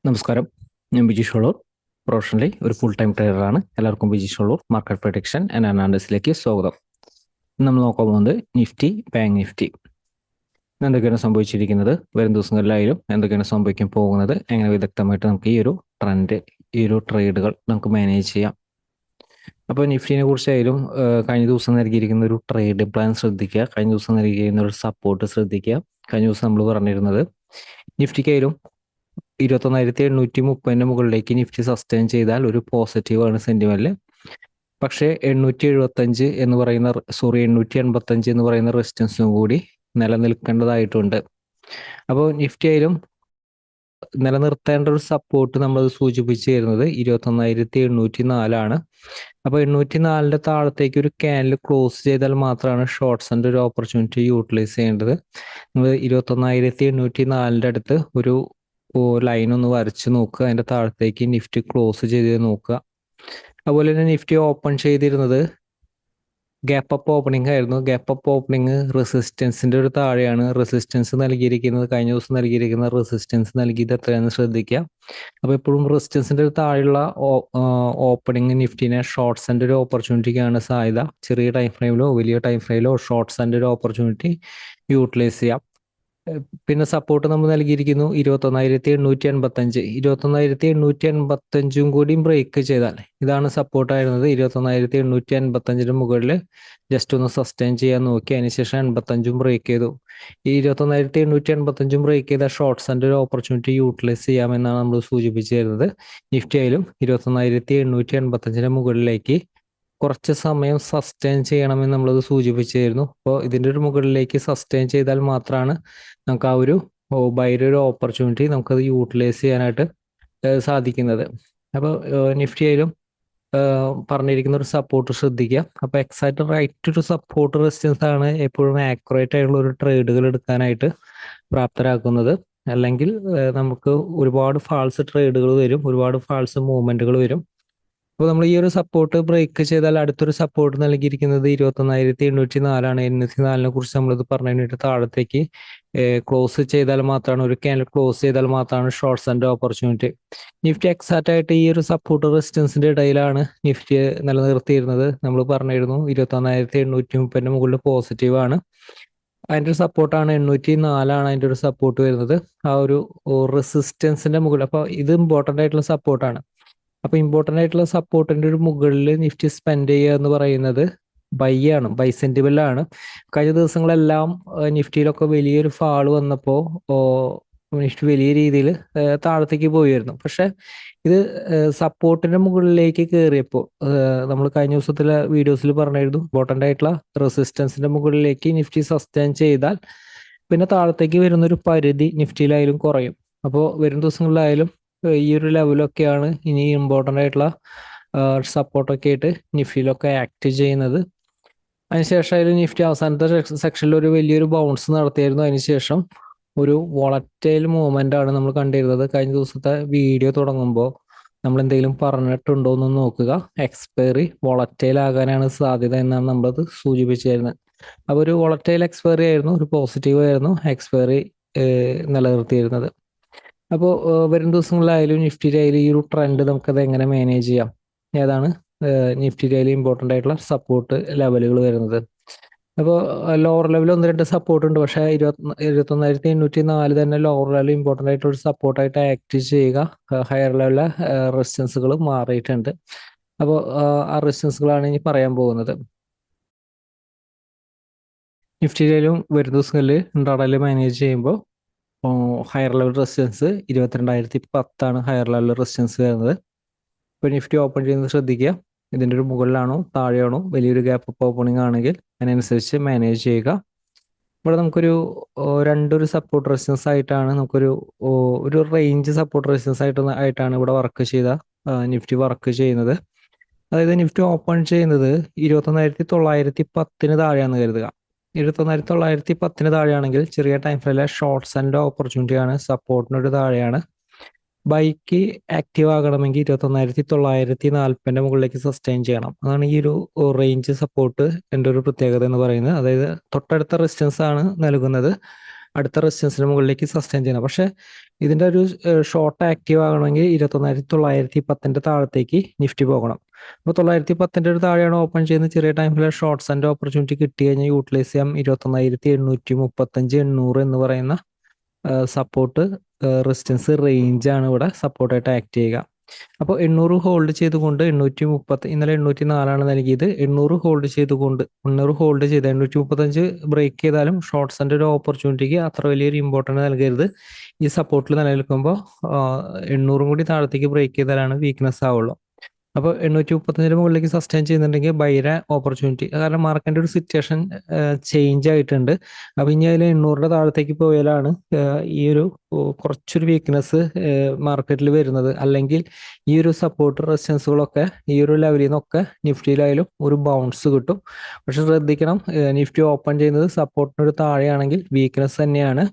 നമസ്കാരം. ഞാൻ ബിജി ഷോളൂർ. പ്രൊഫഷണലി ഒരു ഫുൾ ടൈം ട്രേഡറാണ്. എല്ലാവർക്കും Biji Sholur market prediction and അനാലിസിസിലേക്ക് സ്വാഗതം. നമ്മൾ നോക്കാൻ പോകുന്നത് നിഫ്റ്റി, ബാങ്ക് നിഫ്റ്റി. എന്തൊക്കെയാണ് സംഭവിച്ചിരിക്കുന്നത്, വരും ദിവസങ്ങളിലായാലും എന്തൊക്കെയാണ് സംഭവിക്കാൻ പോകുന്നത്, എങ്ങനെ വിദഗ്ധമായിട്ട് നമുക്ക് ഈ ഒരു ട്രെൻഡ്, ഈ ഒരു ട്രേഡുകൾ നമുക്ക് മാനേജ് ചെയ്യാം. അപ്പോൾ നിഫ്റ്റിനെ കുറിച്ചായാലും കഴിഞ്ഞ ദിവസം നൽകിയിരിക്കുന്ന ഒരു ട്രേഡ് പ്ലാൻ ശ്രദ്ധിക്കുക. കഴിഞ്ഞ ദിവസം നൽകിയിരിക്കുന്ന ഒരു സപ്പോർട്ട് ശ്രദ്ധിക്കുക. കഴിഞ്ഞ ദിവസം നമ്മൾ പറഞ്ഞിരുന്നത് നിഫ്റ്റിക്കായാലും 21,830 മുകളിലേക്ക് നിഫ്റ്റി സസ്റ്റെയിൻ ചെയ്താൽ ഒരു പോസിറ്റീവാണ് സെന്റിമെന്റിൽ. പക്ഷേ 875 എന്ന് പറയുന്ന 885 എന്ന് പറയുന്ന റെസിസ്റ്റൻസും കൂടി നിലനിൽക്കേണ്ടതായിട്ടുണ്ട്. അപ്പോൾ നിഫ്റ്റി ആയാലും നിലനിർത്തേണ്ട ഒരു സപ്പോർട്ട് നമ്മൾ സൂചിപ്പിച്ചു തരുന്നത് 21,804 അപ്പോൾ 804 താഴത്തേക്ക് ഒരു ക്യാൻഡിൽ ക്ലോസ് ചെയ്താൽ മാത്രമാണ് ഷോർട്ട്സിന്റെ ഒരു ഓപ്പർച്യൂണിറ്റി യൂട്ടിലൈസ് ചെയ്യേണ്ടത്. നിങ്ങൾ 21,804 അടുത്ത് ഒരു ലൈൻ ഒന്ന് വരച്ച് നോക്കുക. അതിന്റെ താഴത്തേക്ക് നിഫ്റ്റി ക്ലോസ് ചെയ്ത് നോക്കുക. അതുപോലെ തന്നെ നിഫ്റ്റി ഓപ്പൺ ചെയ്തിരുന്നത് ഗ്യാപ്പ് അപ്പ് ഓപ്പണിംഗ് ആയിരുന്നു. ഗ്യാപ്പ് അപ്പ് ഓപ്പണിംഗ് റെസിസ്റ്റൻസിന്റെ ഒരു താഴെയാണ്. റെസിസ്റ്റൻസ് നൽകിയിരിക്കുന്നത്, കഴിഞ്ഞ ദിവസം നൽകിയിരിക്കുന്ന റെസിസ്റ്റൻസ് നൽകിയത് എത്രയാണെന്ന് ശ്രദ്ധിക്കുക. അപ്പോൾ എപ്പോഴും റെസിസ്റ്റൻസിന്റെ ഒരു താഴെയുള്ള ഓപ്പണിംഗ് നിഫ്റ്റിനെ ഷോർട്ട്സിന്റെ ഒരു ഓപ്പർച്യൂണിറ്റിക്കാണ് സാധ്യത. ചെറിയ ടൈം ഫ്രെയിമിലോ വലിയ ടൈം ഫ്രെയിമിലോ ഷോർട്ട്സിന്റെ ഒരു ഓപ്പർച്യൂണിറ്റി യൂട്ടിലൈസ് ചെയ്യാം. പിന്നെ സപ്പോർട്ട് നമ്മൾ നൽകിയിരിക്കുന്നു 21,885. 21,885 കൂടിയും ബ്രേക്ക് ചെയ്താൽ ഇതാണ് സപ്പോർട്ടായിരുന്നത്. 21,885 മുകളിൽ ജസ്റ്റ് ഒന്ന് സസ്റ്റെയിൻ ചെയ്യാൻ നോക്കി, അതിനുശേഷം 85 ബ്രേക്ക് ചെയ്തു. ഈ 21,885 ബ്രേക്ക് ചെയ്ത ഷോർട്ട്സിന്റെ ഒരു ഓപ്പർച്യൂണിറ്റി യൂട്ടിലൈസ് ചെയ്യാമെന്നാണ് നമ്മൾ സൂചിപ്പിച്ചു തരുന്നത്. നിഫ്റ്റി ആയാലും 21,885 മുകളിലേക്ക് കുറച്ച് സമയം സസ്റ്റെയിൻ ചെയ്യണമെന്ന് നമ്മളത് സൂചിപ്പിച്ചായിരുന്നു. അപ്പോൾ ഇതിൻ്റെ ഒരു മുകളിലേക്ക് സസ്റ്റെയിൻ ചെയ്താൽ മാത്രമാണ് നമുക്ക് ആ ഒരു ബൈയുടെ ഒരു ഓപ്പർച്യൂണിറ്റി നമുക്കത് യൂട്ടിലൈസ് ചെയ്യാനായിട്ട് സാധിക്കുന്നത്. അപ്പോൾ നിഫ്റ്റി ആയാലും പറഞ്ഞിരിക്കുന്ന ഒരു സപ്പോർട്ട് ശ്രദ്ധിക്കുക. അപ്പോൾ എക്സാക്ട് റൈറ്റ് ഒരു സപ്പോർട്ട് റെസിസ്റ്റൻസ് ആണ് എപ്പോഴും ആക്യുറേറ്റ് ആയിട്ടുള്ള ഒരു ട്രേഡുകൾ എടുക്കാനായിട്ട് പ്രാപ്തരാക്കുന്നത്. അല്ലെങ്കിൽ നമുക്ക് ഒരുപാട് ഫാൾസ് ട്രേഡുകൾ വരും, ഒരുപാട് ഫാൾസ് മൂവ്മെന്റുകൾ വരും. അപ്പോൾ നമ്മൾ ഈ ഒരു സപ്പോർട്ട് ബ്രേക്ക് ചെയ്താൽ അടുത്തൊരു സപ്പോർട്ട് നൽകിയിരിക്കുന്നത് 21,804 804 കുറിച്ച് നമ്മളിത് പറഞ്ഞു കഴിഞ്ഞിട്ട് താഴത്തേക്ക് ക്ലോസ് ചെയ്താൽ മാത്രമാണ്, ഒരു ക്യാൻഡിൽ ക്ലോസ് ചെയ്താൽ മാത്രമാണ് ഷോർട്ട്സിന്റെ ഓപ്പർച്യൂണിറ്റി. നിഫ്റ്റി എക്സാക്റ്റ് ആയിട്ട് ഈ ഒരു സപ്പോർട്ട് റെസിസ്റ്റൻസിന്റെ ഇടയിലാണ് നിഫ്റ്റി നിലനിർത്തിയിരുന്നത്. നമ്മൾ പറഞ്ഞിരുന്നു 21,830 മുകളിൽ പോസിറ്റീവ് ആണ്. അതിന്റെ ഒരു സപ്പോർട്ടാണ് 804 അതിന്റെ ഒരു സപ്പോർട്ട് വരുന്നത്, ആ ഒരു റെസിസ്റ്റൻസിന്റെ മുകളിൽ. അപ്പോൾ ഇത് ഇമ്പോർട്ടന്റ് ആയിട്ടുള്ള സപ്പോർട്ടാണ്. അപ്പൊ ഇമ്പോർട്ടന്റ് ആയിട്ടുള്ള സപ്പോർട്ടിന്റെ ഒരു മുകളിൽ നിഫ്റ്റി സ്പെൻഡ് ചെയ്യുക എന്ന് പറയുന്നത് ബൈ ആണ്, ബൈ സെന്റിമെന്റ് ആണ്. കഴിഞ്ഞ ദിവസങ്ങളെല്ലാം നിഫ്റ്റിയിലൊക്കെ വലിയൊരു ഫാള് വന്നപ്പോൾ നിഫ്റ്റി വലിയ രീതിയിൽ താഴത്തേക്ക് പോയിരുന്നു. പക്ഷെ ഇത് സപ്പോർട്ടിന്റെ മുകളിലേക്ക് കയറിയപ്പോൾ നമ്മൾ കഴിഞ്ഞ ദിവസത്തിലെ വീഡിയോസിൽ പറഞ്ഞിരുന്നു, ഇമ്പോർട്ടന്റ് ആയിട്ടുള്ള റെസിസ്റ്റൻസിന്റെ മുകളിലേക്ക് നിഫ്റ്റി സസ്റ്റെയിൻ ചെയ്താൽ പിന്നെ താഴത്തേക്ക് വരുന്നൊരു പരിധി നിഫ്റ്റിയിലായാലും കുറയും. അപ്പോൾ വരും ദിവസങ്ങളിലായാലും ഈ ഒരു ലെവലൊക്കെയാണ് ഇനി ഇമ്പോർട്ടൻ്റ് ആയിട്ടുള്ള സപ്പോർട്ടൊക്കെ ആയിട്ട് നിഫ്റ്റിയിലൊക്കെ ആക്ട് ചെയ്യുന്നത്. അതിനുശേഷം നിഫ്റ്റി അവസാനത്തെ സെക്ഷനിൽ ഒരു വലിയൊരു ബൗൺസ് നടത്തിയായിരുന്നു. അതിനുശേഷം ഒരു വോളറ്റൈൽ മൂവ്മെന്റ് ആണ് നമ്മൾ കണ്ടിരുന്നത്. കഴിഞ്ഞ ദിവസത്തെ വീഡിയോ തുടങ്ങുമ്പോൾ നമ്മൾ എന്തെങ്കിലും പറഞ്ഞിട്ടുണ്ടോ എന്ന് നോക്കുക. എക്സ്പയറി വോളറ്റൈൽ ആകാനാണ് സാധ്യത എന്നാണ് നമ്മളത് സൂചിപ്പിച്ചിരുന്നത്. അപ്പോൾ ഒരു വോളറ്റൈൽ എക്സ്പയറി ആയിരുന്നു, ഒരു പോസിറ്റീവ് ആയിരുന്നു എക്സ്പയറി നിലനിർത്തിയിരുന്നത്. അപ്പോൾ വരും ദിവസങ്ങളിലായാലും നിഫ്റ്റിയുടെ ആയാലും ഈ ഒരു ട്രെൻഡ് നമുക്കത് എങ്ങനെ മാനേജ് ചെയ്യാം, ഏതാണ് നിഫ്റ്റിയുടെ ആയാലും ഇമ്പോർട്ടൻ്റ് ആയിട്ടുള്ള സപ്പോർട്ട് ലെവലുകൾ വരുന്നത്. അപ്പോൾ ലോവർ ലെവൽ 1-2 സപ്പോർട്ട് ഉണ്ട്. പക്ഷേ 21,804 തന്നെ ലോവർ ലെവൽ ഇമ്പോർട്ടൻ്റ് ആയിട്ടുള്ള സപ്പോർട്ടായിട്ട് ആക്ട് ചെയ്യുക. ഹയർ ലെവലിലെ റെസിസ്റ്റൻസുകൾ മാറിയിട്ടുണ്ട്. അപ്പോൾ ആ റെസിസ്റ്റൻസുകളാണ് ഇനി പറയാൻ പോകുന്നത്. നിഫ്റ്റിയിലും വരും ദിവസങ്ങളിൽ ഇൻട്രാഡേയിൽ മാനേജ് ചെയ്യുമ്പോൾ higher level resistance 22,010 higher level resistance വരുന്നത്. ഇപ്പോൾ നിഫ്റ്റി ഓപ്പൺ ചെയ്യുന്നത് ശ്രദ്ധിക്കുക, ഇതിൻ്റെ ഒരു മുകളിലാണോ താഴെയാണോ, വലിയൊരു ഗ്യാപ്പ് അപ്പ് ഓപ്പണിംഗ് ആണെങ്കിൽ അതിനനുസരിച്ച് മാനേജ് ചെയ്യുക. ഇവിടെ നമുക്കൊരു രണ്ടൊരു സപ്പോർട്ട് റെസിസ്റ്റൻസ് ആയിട്ടാണ് ഒരു റേഞ്ച് സപ്പോർട്ട് റെസിസ്റ്റൻസ് ആയിട്ടാണ് ഇവിടെ വർക്ക് ചെയ്ത നിഫ്റ്റി വർക്ക് ചെയ്യുന്നത്. അതായത് നിഫ്റ്റി ഓപ്പൺ ചെയ്യുന്നത് 21,910 താഴെയാണെന്ന് കരുതുക. 21,910 താഴെയാണെങ്കിൽ ചെറിയ ടൈം ഫ്രെയിലെ ഷോർട്ട്സ് ആൻഡ് ഓപ്പർച്യൂണിറ്റിയാണ്, സപ്പോർട്ടിനൊരു താഴെയാണ്. ബൈക്ക് ആക്റ്റീവ് ആകണമെങ്കിൽ 21,940 മുകളിലേക്ക് സസ്റ്റെയിൻ ചെയ്യണം. അതാണ് ഈ ഒരു റേഞ്ച് സപ്പോർട്ട് എൻ്റെ ഒരു പ്രത്യേകത എന്ന് പറയുന്നത്. അതായത് തൊട്ടടുത്ത റെസിസ്റ്റൻസ് ആണ് നൽകുന്നത്. അടുത്ത റെസിസ്റ്റൻസിന് മുകളിലേക്ക് സസ്റ്റെയിൻ ചെയ്യണം. പക്ഷേ ഇതിൻ്റെ ഒരു ഷോർട്ട് ആക്റ്റീവ് ആകണമെങ്കിൽ 21,910 താഴത്തേക്ക് നിഫ്റ്റി പോകണം. അപ്പോൾ 910 ഒരു താഴെയാണ് ഓപ്പൺ ചെയ്യുന്നത്. ചെറിയ ടൈമിൽ ഷോർട്ട്സിൻ്റെ ഓപ്പർച്യൂണിറ്റി കിട്ടി കഴിഞ്ഞാൽ യൂട്ടിലൈസ് ചെയ്യാം. 21,835 800 എന്ന് പറയുന്ന സപ്പോർട്ട് റെസിസ്റ്റൻസ് റേഞ്ചാണ് ഇവിടെ സപ്പോർട്ടായിട്ട് ആക്ട് ചെയ്യുക. അപ്പോൾ 800 ഹോൾഡ് ചെയ്തുകൊണ്ട് 830, ഇന്നലെ 804 നൽകിയത്. 800 ഹോൾഡ് ചെയ്ത് 835 ബ്രേക്ക് ചെയ്താലും ഷോർട്ട്സിൻ്റെ ഒരു ഓപ്പർച്യൂണിറ്റിക്ക് അത്ര വലിയൊരു ഇമ്പോർട്ടൻസ് നൽകരുത്. ഈ സപ്പോർട്ടിൽ നിലനിൽക്കുമ്പോൾ 800 കൂടി താഴത്തേക്ക് ബ്രേക്ക് ചെയ്താലാണ് വീക്ക്നെസ് ആവുള്ളൂ. അപ്പോൾ 835 മുകളിലേക്ക് സസ്റ്റെയിൻ ചെയ്യുന്നുണ്ടെങ്കിൽ ബൈയുടെ ഓപ്പർച്യൂണിറ്റി, കാരണം മാർക്കറ്റിൻ്റെ ഒരു സിറ്റുവേഷൻ ചേഞ്ച് ആയിട്ടുണ്ട്. അപ്പോൾ ഇനി അതിൽ 800 താഴത്തേക്ക് പോയാലാണ് ഈ ഒരു കുറച്ചൊരു വീക്ക്നെസ് മാർക്കറ്റിൽ വരുന്നത്. അല്ലെങ്കിൽ ഈ ഒരു സപ്പോർട്ട് റെസിസ്റ്റൻസുകളൊക്കെ ഈ ഒരു ലെവലിൽ നിന്നൊക്കെ നിഫ്റ്റിയിലായാലും ഒരു ബൗൺസ് കിട്ടും. പക്ഷെ ശ്രദ്ധിക്കണം, നിഫ്റ്റി ഓപ്പൺ ചെയ്യുന്നത് സപ്പോർട്ടിനൊരു താഴെയാണെങ്കിൽ വീക്ക്നെസ് തന്നെയാണ്.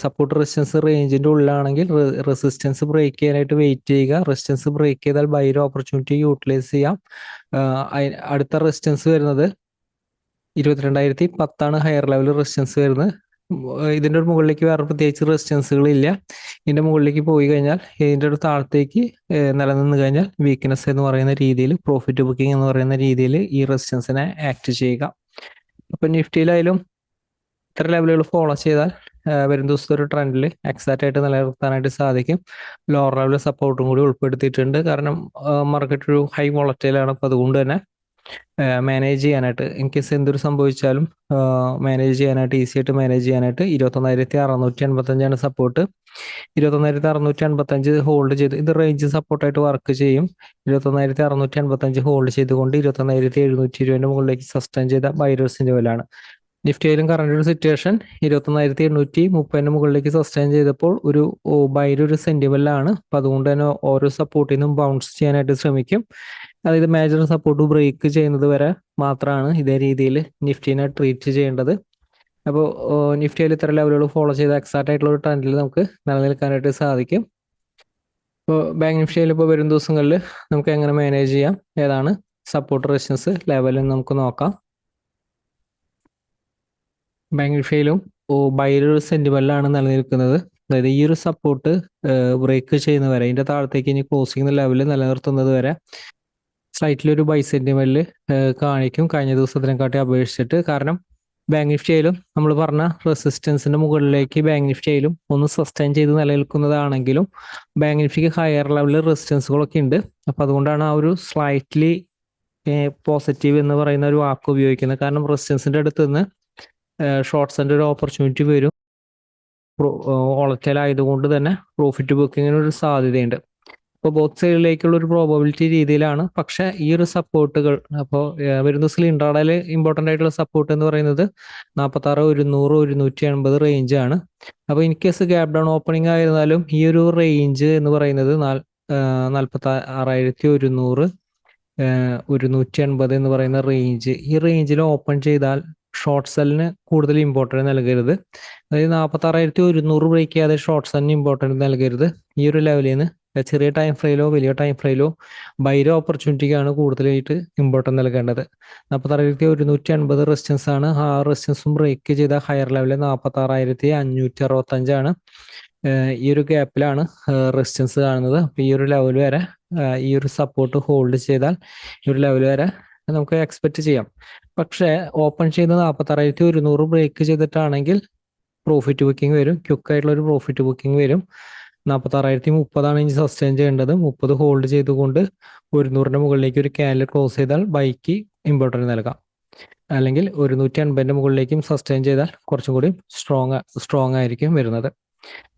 സപ്പോർട്ട് റെസിസ്റ്റൻസ് റേഞ്ചിന്റെ ഉള്ളിലാണെങ്കിൽ റെസിസ്റ്റൻസ് ബ്രേക്ക് ചെയ്യാനായിട്ട് വെയിറ്റ് ചെയ്യുക. റെസിസ്റ്റൻസ് ബ്രേക്ക് ചെയ്താൽ ബൈയുടെ ഓപ്പർച്യൂണിറ്റി യൂട്ടിലൈസ് ചെയ്യാം. അടുത്ത റെസിസ്റ്റൻസ് വരുന്നത് 22,010 ഹയർ ലെവൽ റെസിസ്റ്റൻസ് വരുന്നത്. ഇതിൻ്റെ ഒരു മുകളിലേക്ക് വേറെ പ്രത്യേകിച്ച് റെസിസ്റ്റൻസുകളില്ല. ഇതിൻ്റെ മുകളിലേക്ക് പോയി കഴിഞ്ഞാൽ ഇതിൻ്റെ ഒരു താഴത്തേക്ക് നിലനിന്ന് കഴിഞ്ഞാൽ വീക്ക്നെസ് എന്ന് പറയുന്ന രീതിയിൽ, പ്രോഫിറ്റ് ബുക്കിംഗ് എന്ന് പറയുന്ന രീതിയിൽ ഈ റെസിസ്റ്റൻസിനെ ആക്ട് ചെയ്യുക. അപ്പം നിഫ്റ്റിയിലായാലും ഇത്ര ലെവലുകൾ ഫോളോ ചെയ്താൽ വരും ദിവസത്തെ ഒരു ട്രെൻഡിൽ എക്സാക്റ്റ് ആയിട്ട് നിലനിർത്താനായിട്ട് സാധിക്കും. ലോവർ ലെവൽ സപ്പോർട്ടും കൂടി ഉൾപ്പെടുത്തിയിട്ടുണ്ട്. കാരണം മാർക്കറ്റ് ഒരു ഹൈ വോളറ്റൈലാണ്. അപ്പോൾ അതുകൊണ്ട് തന്നെ മാനേജ് ചെയ്യാനായിട്ട്, ഇൻ കേസ് എന്തൊരു സംഭവിച്ചാലും മാനേജ് ചെയ്യാനായിട്ട്, ഈസി ആയിട്ട് മാനേജ് ചെയ്യാനായിട്ട് 21,685 സപ്പോർട്ട്. 21,685 ഹോൾഡ് ചെയ്ത് ഇത് റേഞ്ച് സപ്പോർട്ടായിട്ട് വർക്ക് ചെയ്യും. 21,685 ഹോൾഡ് ചെയ്തുകൊണ്ട് 21,720 മുകളിലേക്ക് സസ്റ്റെയിൻ ചെയ്ത ബൈറേഴ്സിന്റെ ലെവലാണ്. നിഫ്റ്റിയിലും കറണ്ട് ഒരു സിറ്റുവേഷൻ 21,830 മുകളിലേക്ക് സസ്റ്റെയിൻ ചെയ്തപ്പോൾ ഒരു ബൈയുടെ ഒരു സെന്റിമെന്റിലാണ്. അപ്പം അതുകൊണ്ട് തന്നെ ഓരോ സപ്പോർട്ടിൽ നിന്നും ബൗൺസ് ചെയ്യാനായിട്ട് ശ്രമിക്കും. അതായത് മേജർ സപ്പോർട്ട് ബ്രേക്ക് ചെയ്യുന്നത് വരെ മാത്രമാണ് ഇതേ രീതിയിൽ നിഫ്റ്റിനെ ട്രീറ്റ് ചെയ്യേണ്ടത്. അപ്പോൾ നിഫ്റ്റിയിൽ ഇത്ര ലെവലുകൾ ഫോളോ ചെയ്ത എക്സാക്റ്റ് ആയിട്ടുള്ള ഒരു ട്രെൻഡിൽ നമുക്ക് നിലനിൽക്കാനായിട്ട് സാധിക്കും. ഇപ്പോൾ ബാങ്ക് നിഫ്റ്റിയിൽ ഇപ്പോൾ വരും ദിവസങ്ങളിൽ നമുക്ക് എങ്ങനെ മാനേജ് ചെയ്യാം, ഏതാണ് സപ്പോർട്ട് റെസിസ്റ്റൻസ് ലെവലിൽ നമുക്ക് നോക്കാം. ബാങ്ക് നിഫ്റ്റിയിലും ബൈയുടെ ഒരു സെന്റിമെന്റിലാണ് നിലനിൽക്കുന്നത്. അതായത് ഈ ഒരു സപ്പോർട്ട് ബ്രേക്ക് ചെയ്യുന്നവരെ, ഇതിന്റെ താഴത്തേക്ക് ഇനി ക്ലോസിംഗ് ലെവലിൽ നിലനിർത്തുന്നത് വരെ സ്ലൈറ്റ്ലി ഒരു ബൈ സെന്റിമെന്റിൽ കാണിക്കും കഴിഞ്ഞ ദിവസത്തിനെക്കാട്ടി അപേക്ഷിച്ചിട്ട്. കാരണം ബാങ്ക് നിഫ്റ്റിയിലും നമ്മൾ പറഞ്ഞ റെസിസ്റ്റൻസിന്റെ മുകളിലേക്ക് ബാങ്ക് നിഫ്റ്റിയിലും ഒന്ന് സസ്റ്റെയിൻ ചെയ്ത് നിലനിൽക്കുന്നതാണെങ്കിലും ബാങ്ക് നിഫ്റ്റിക്ക് ഹയർ ലെവലിൽ റെസിസ്റ്റൻസുകളൊക്കെ ഉണ്ട്. അപ്പം അതുകൊണ്ടാണ് ആ ഒരു സ്ലൈറ്റ്ലി പോസിറ്റീവ് എന്ന് പറയുന്ന ഒരു വാക്ക് ഉപയോഗിക്കുന്നത്. കാരണം റെസിസ്റ്റൻസിന്റെ അടുത്ത് നിന്ന് ഷോർട്ട്സിന്റെ ഒരു ഓപ്പർച്യൂണിറ്റി വരും. വോളറ്റൈൽ ആയതുകൊണ്ട് തന്നെ പ്രോഫിറ്റ് ബുക്കിങ്ങിന് ഒരു സാധ്യതയുണ്ട്. അപ്പോൾ ബോത്ത് സൈഡിലേക്കുള്ള ഒരു പ്രോബബിലിറ്റി രീതിയിലാണ്. പക്ഷേ ഈ ഒരു സപ്പോർട്ടുകൾ അപ്പോൾ വരുന്ന ദിവസത്തിൽ ഇൻട്രാഡേയിൽ ഇമ്പോർട്ടൻ്റ് ആയിട്ടുള്ള സപ്പോർട്ട് എന്ന് പറയുന്നത് 46,100 180 റേഞ്ചാണ്. അപ്പോൾ in case gap down opening ആയിരുന്നാലും ഈ ഒരു റേഞ്ച് എന്ന് പറയുന്നത് 46,100 180 എന്ന് പറയുന്ന റേഞ്ച്, ഈ റേഞ്ചിൽ ഓപ്പൺ ചെയ്താൽ ഷോർട്ട് സെല്ലിന് കൂടുതൽ ഇമ്പോർട്ടൻസ് നൽകരുത്. അതായത് 46,100 ബ്രേക്ക് ചെയ്യാതെ ഷോർട്ട് സെല്ലിന് ഇമ്പോർട്ടൻസ് നൽകരുത്. ഈ ഒരു ലെവലിൽ നിന്ന് ചെറിയ ടൈം ഫ്രെയിലോ വലിയ ടൈം ഫ്രെയിലോ ബൈയുടെ ഓപ്പർച്യൂണിറ്റിക്കാണ് കൂടുതലായിട്ട് ഇമ്പോർട്ടൻസ് നൽകേണ്ടത്. 46,180 റെസിസ്റ്റൻസ് ആണ്. ആ റെസിസ്റ്റൻസും ബ്രേക്ക് ചെയ്ത ഹയർ ലെവലിൽ 46,565 ഈ ഒരു ഗ്യാപ്പിലാണ് റെസിസ്റ്റൻസ് കാണുന്നത്. അപ്പോൾ ഈ ഒരു ലെവൽ വരെ ഈ ഒരു സപ്പോർട്ട് ഹോൾഡ് ചെയ്താൽ ഈ ഒരു ലെവൽ വരെ നമുക്ക് എക്സ്പെക്ട് ചെയ്യാം. പക്ഷേ ഓപ്പൺ ചെയ്യുന്നത് 46,100 ബ്രേക്ക് ചെയ്തിട്ടാണെങ്കിൽ പ്രോഫിറ്റ് ബുക്കിംഗ് വരും, ക്വിക്കായിട്ടുള്ള ഒരു പ്രോഫിറ്റ് ബുക്കിംഗ് വരും. 46,030 ഇഞ്ച് സസ്റ്റെയിൻ ചെയ്യേണ്ടത്. 30 ഹോൾഡ് ചെയ്തുകൊണ്ട് 100 മുകളിലേക്ക് ഒരു ക്യാൻഡിൽ ക്ലോസ് ചെയ്താൽ ബൈക്ക് ഇമ്പോർട്ടൻസ് നൽകാം. അല്ലെങ്കിൽ 180 മുകളിലേക്കും സസ്റ്റെയിൻ ചെയ്താൽ കുറച്ചും കൂടി സ്ട്രോങ് ആയിരിക്കും വരുന്നത്.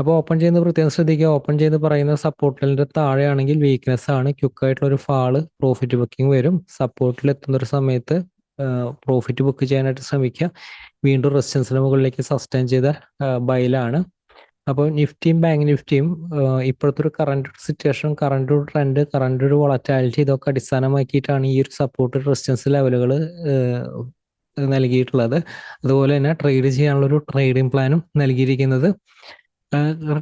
അപ്പോൾ ഓപ്പൺ ചെയ്യുന്ന പ്രത്യേകം ശ്രദ്ധിക്കുക. ഓപ്പൺ ചെയ്ത് പറയുന്ന സപ്പോർട്ടിന്റെ താഴെയാണെങ്കിൽ വീക്ക്നെസ് ആണ്, ക്വിക്കായിട്ടുള്ള ഒരു ഫാള് പ്രോഫിറ്റ് ബുക്കിംഗ് വരും. സപ്പോർട്ടിൽ എത്തുന്ന ഒരു സമയത്ത് പ്രോഫിറ്റ് ബുക്ക് ചെയ്യാനായിട്ട് ശ്രമിക്കുക. വീണ്ടും റെസിസ്റ്റൻസിന് മുകളിലേക്ക് സസ്റ്റെയിൻ ചെയ്ത ബൈലാണ്. അപ്പോൾ നിഫ്റ്റിയും ബാങ്ക് നിഫ്റ്റിയും ഇപ്പോഴത്തെ ഒരു കറണ്ട് സിറ്റുവേഷൻ, കറണ്ട് ഒരു ട്രെൻഡ്, കറണ്ട് ഒരു വോളറ്റാലിറ്റി ഇതൊക്കെ അടിസ്ഥാനമാക്കിയിട്ടാണ് ഈ ഒരു സപ്പോർട്ട് റെസിസ്റ്റൻസ് ലെവലുകൾ നൽകിയിട്ടുള്ളത്. അതുപോലെ തന്നെ ട്രേഡ് ചെയ്യാനുള്ള ഒരു ട്രേഡിംഗ് പ്ലാനും നൽകിയിരിക്കുന്നത്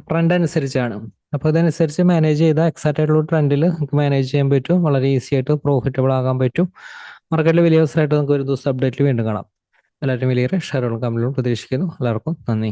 ട്രെൻഡ് അനുസരിച്ചാണ്. അപ്പോൾ അതനുസരിച്ച് മാനേജ് ചെയ്താൽ എക്സാക്റ്റ് ആയിട്ടുള്ള ട്രെൻഡിൽ നമുക്ക് മാനേജ് ചെയ്യാൻ പറ്റും. വളരെ ഈസി ആയിട്ട് പ്രോഫിറ്റബിൾ ആകാൻ പറ്റും. മാർക്കറ്റിൽ വലിയ അവസരമായിട്ട് നമുക്ക് ഒരു ദിവസം അപ്ഡേറ്റിൽ വീണ്ടും കാണാം. എല്ലാവരും വലിയ ഷെയറുകളും കമ്പനികളും പ്രതീക്ഷിക്കുന്നു. എല്ലാവർക്കും നന്ദി.